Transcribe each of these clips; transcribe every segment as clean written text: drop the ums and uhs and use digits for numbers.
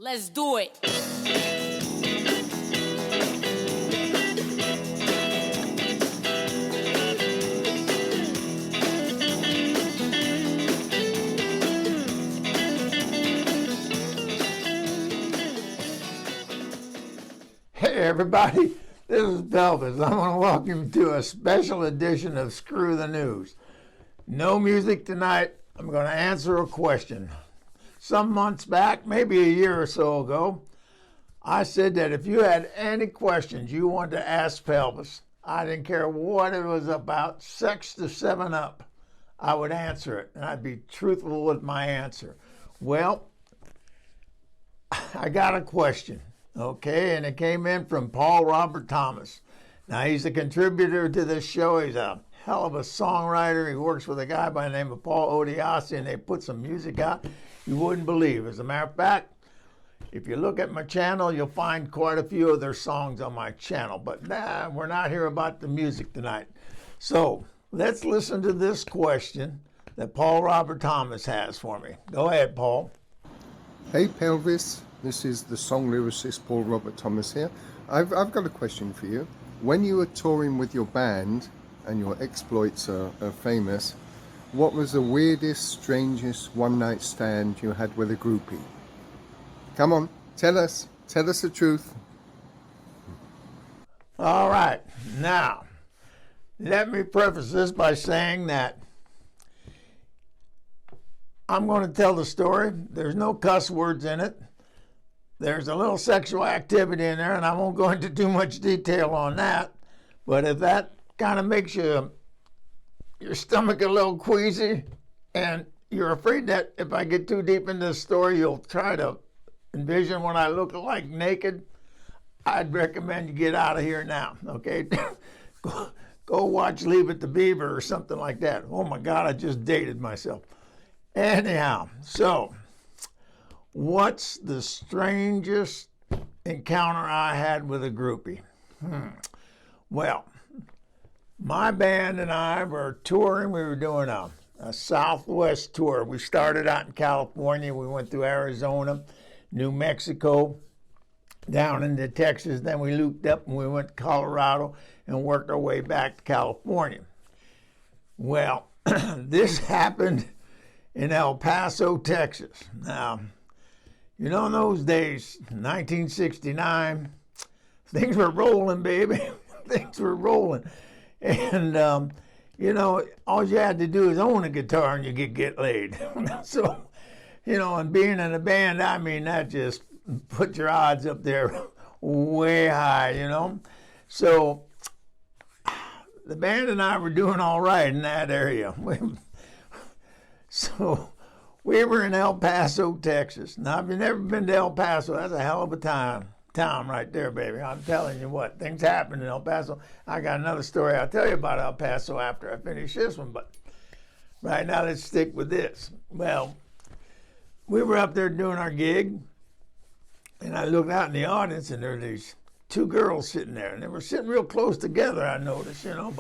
Let's do it. Hey everybody, this is Pelvis. I want to welcome you to a special edition of Screw the News. No music tonight. I'm going to answer a question. Some months back, maybe a year or so ago, I said that if you had any questions you wanted to ask Pelvis, I didn't care what it was about, sex to 7-Up, I would answer it, and I'd be truthful with my answer. Well, I got a question. Okay, and it came in from Paul Robert Thomas. Now, he's a contributor to this show. He's a hell of a songwriter. He works with a guy by the name of Paul Odiasi, and they put some music out you wouldn't believe. As a matter of fact, if you look at my channel, you'll find quite a few of their songs on my channel. But we're not here about the music tonight. So let's listen to this question that Paul Robert Thomas has for me. Go ahead, Paul. Hey Pelvis, this is the song lyricist Paul Robert Thomas here. I've got a question for you. When you were touring with your band and your exploits are famous, what was the weirdest, strangest one-night stand you had with a groupie? Come on, tell us the truth. All right, now, let me preface this by saying that I'm going to tell the story. There's no cuss words in it. There's a little sexual activity in there, and I won't go into too much detail on that. But if that kind of makes your stomach a little queasy, and you're afraid that if I get too deep into the story, you'll try to envision what I look like naked, I'd recommend you get out of here now, okay? Go watch Leave It to Beaver or something like that. Oh my God, I just dated myself. Anyhow, so what's the strangest encounter I had with a groupie? Well, my band and I were touring. We were doing a Southwest tour. We started out in California. We went through Arizona, New Mexico, down into Texas. Then we looped up and we went to Colorado and worked our way back to California. Well, this happened in El Paso, Texas. Now, you know, in those days, 1969, things were rolling, baby. Things were rolling. And, you know, all you had to do is own a guitar and you could get laid. So, you know, and being in a band, I mean, that just put your odds up there way high, you know. So the band and I were doing all right in that area. So we were in El Paso, Texas. Now, if you've never been to El Paso, that's a hell of a town right there, baby. I'm telling you what, things happen in El Paso. I got another story I'll tell you about El Paso after I finish this one, but right now let's stick with this. Well, we were up there doing our gig, and I looked out in the audience, and there were these two girls sitting there, and they were sitting real close together, I noticed, you know,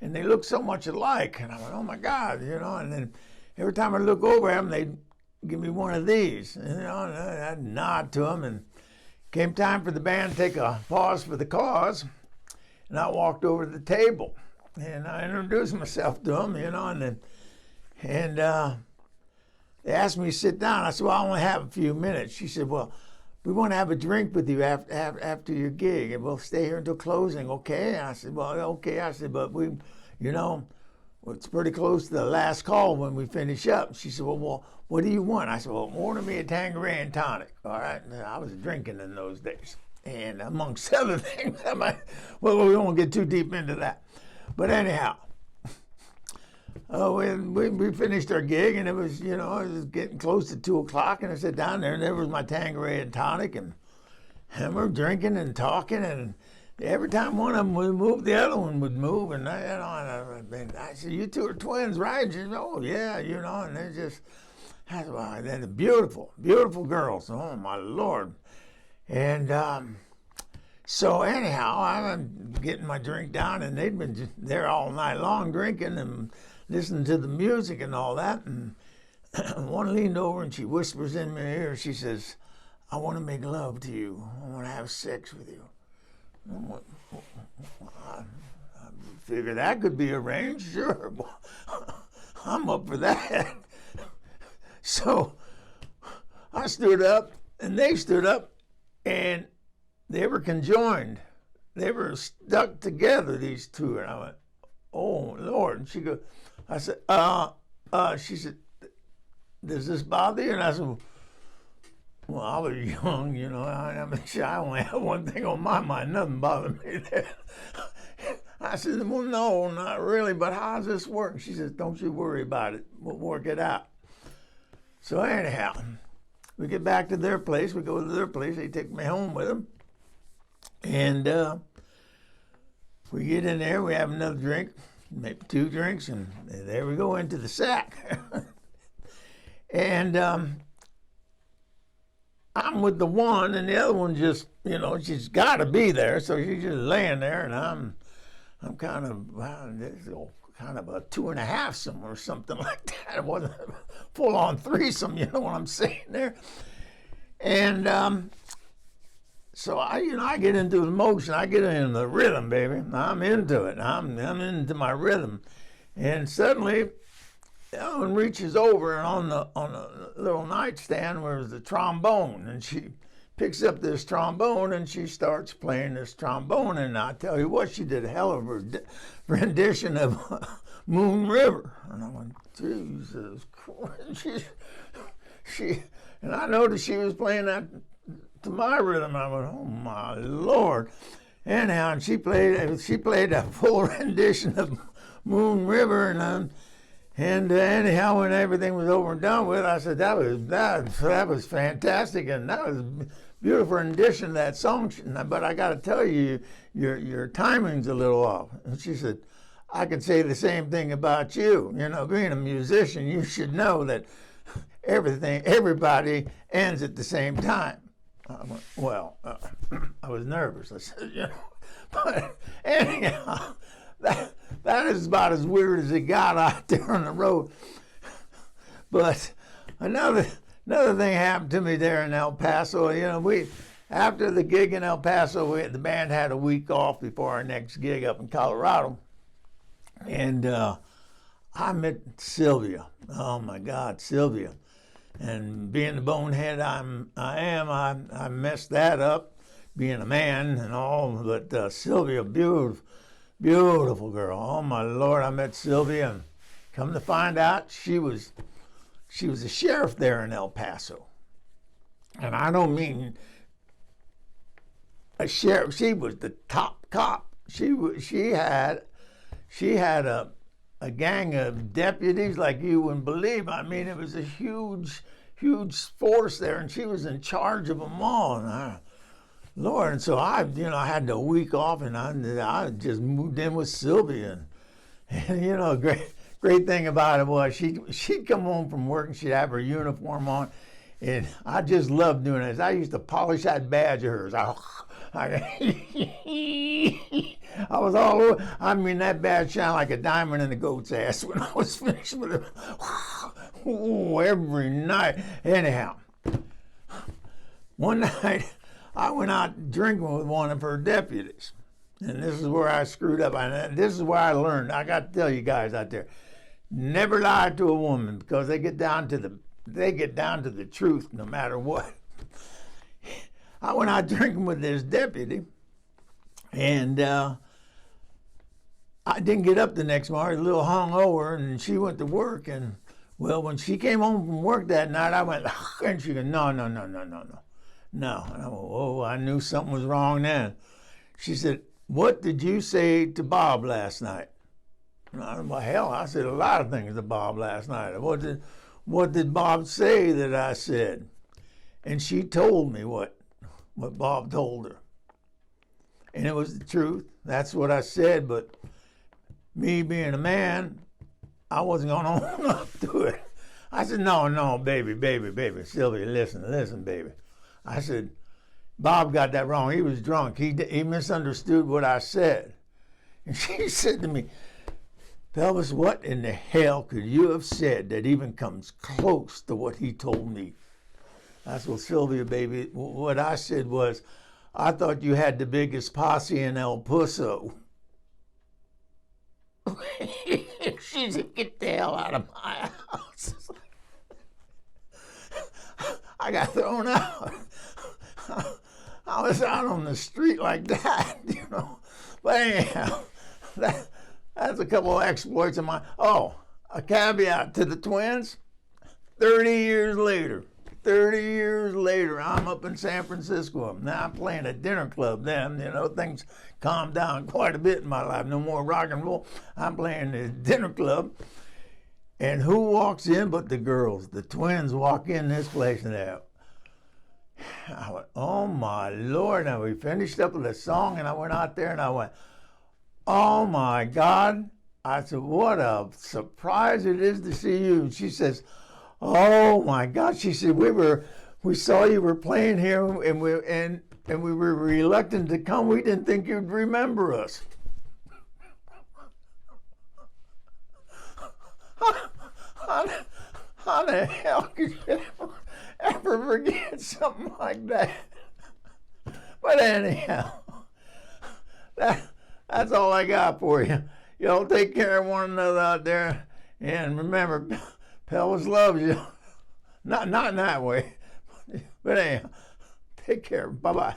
and they looked so much alike, and I went, oh my God, you know, and then every time I look over at them, they'd give me one of these, and, you know, and I'd nod to them, and came time for the band to take a pause for the cause, and I walked over to the table, and I introduced myself to them, you know, and they asked me to sit down. I said, well, I only have a few minutes. She said, well, we want to have a drink with you after your gig, and we'll stay here until closing, okay? And I said, well, okay. I said, but we, you know, it's pretty close to the last call when we finish up. She said, well, what do you want? I said, well, order me a Tanqueray and tonic, all right? And I was drinking in those days. And amongst other things, well, we won't get too deep into that. But anyhow, we finished our gig, and it was, you know, it was getting close to 2 o'clock, and I sat down there, and there was my Tanqueray and tonic, and we're drinking and talking, and every time one of them would move, the other one would move, and I said, you two are twins, right? She said, oh, yeah, you know, and they're just, they're beautiful, beautiful girls, oh, my Lord. And so anyhow, I'm getting my drink down, and they'd been there all night long drinking and listening to the music and all that, and one leaned over and she whispers in my ear, she says, I want to make love to you. I want to have sex with you. I figure that could be arranged. Sure. I'm up for that. So I stood up and they stood up and they were conjoined. They were stuck together, these two. And I went, oh, Lord. And she goes, I said, she said, does this bother you? And I said, well, I was young, you know. I mean, I only had one thing on my mind. Nothing bothered me there. I said, well, no, not really, but how does this work? She says, don't you worry about it. We'll work it out. So anyhow, we get back to their place. We go to their place. They take me home with them. And we get in there. We have another drink, maybe 2 drinks, and there we go into the sack. And I'm with the one, and the other one just, you know, she's got to be there. So she's just laying there, and I'm kind of, kind of a 2.5-some or something like that. It wasn't a full-on threesome, you know what I'm saying there. And so I get into the motion. I get into the rhythm, baby. I'm into it. I'm into my rhythm. And suddenly, Ellen reaches over, and on the little nightstand was the trombone, and she picks up this trombone and she starts playing this trombone. And I tell you what, she did a hell of a rendition of Moon River. And I went, Jesus Christ. She and I noticed she was playing that to my rhythm. I went, oh my Lord. Anyhow, and she played a full rendition of Moon River, and anyhow, when everything was over and done with, I said, that was fantastic, and that was a beautiful rendition of that song. But I got to tell you, your timing's a little off. And she said, I could say the same thing about you. You know, being a musician, you should know that everybody ends at the same time. I went, well, I was nervous. I said, you know, but anyhow, that is about as weird as it got out there on the road. But another thing happened to me there in El Paso. You know, after the gig in El Paso, the band had a week off before our next gig up in Colorado, and I met Silvia. Oh my God, Silvia! And being the bonehead I messed that up, being a man and all. But Silvia, beautiful girl. Oh my Lord, I met Silvia, and come to find out, she was a sheriff there in El Paso. And I don't mean a sheriff. She was the top cop. She had a gang of deputies like you wouldn't believe. I mean, it was a huge force there, and she was in charge of them all. And Lord, and so I had the week off, and I just moved in with Silvia, and you know, great thing about it was she'd come home from work and she'd have her uniform on, and I just loved doing this. I used to polish that badge of hers. I was all over. I mean, that badge shined like a diamond in a goat's ass when I was finished with it. Every night. Anyhow, one night I went out drinking with one of her deputies, and this is where I screwed up. And this is where I learned. I got to tell you guys out there, never lie to a woman, because they get down to the truth no matter what. I went out drinking with this deputy, and I didn't get up the next morning, a little hungover, and she went to work. And well, when she came home from work that night, I went, and she goes, no. And I went, oh, I knew something was wrong then. She said, what did you say to Bob last night? And I said, well, hell, I said a lot of things to Bob last night. What did Bob say that I said? And she told me what Bob told her. And it was the truth. That's what I said, but me being a man, I wasn't going to own up to it. I said, no, baby, Sylvia, listen, baby. I said, Bob got that wrong. He was drunk. He misunderstood what I said. And she said to me, Pelvis, what in the hell could you have said that even comes close to what he told me? That's what Silvia, baby. What I said was, I thought you had the biggest posse in El Paso. She said, get the hell out of my house. I got thrown out. I was out on the street like that, you know. But anyhow, that's a couple of exploits of mine. Oh, a caveat to the twins. 30 years later, I'm up in San Francisco. Now I'm playing a dinner club then. You know, things calmed down quite a bit in my life. No more rock and roll. I'm playing a dinner club. And who walks in but the girls? The twins walk in this place now. I went, oh my Lord. Now we finished up with a song and I went out there and I went, oh my God. I said, what a surprise it is to see you. And she says, oh my God. She said, we saw you were playing here and we were reluctant to come. We didn't think you'd remember us. How the hell could you ever forget something like that? But anyhow, that's all I got for you. Y'all take care of one another out there. And remember, Pelvis loves you. Not in that way. But anyhow, take care. Bye-bye.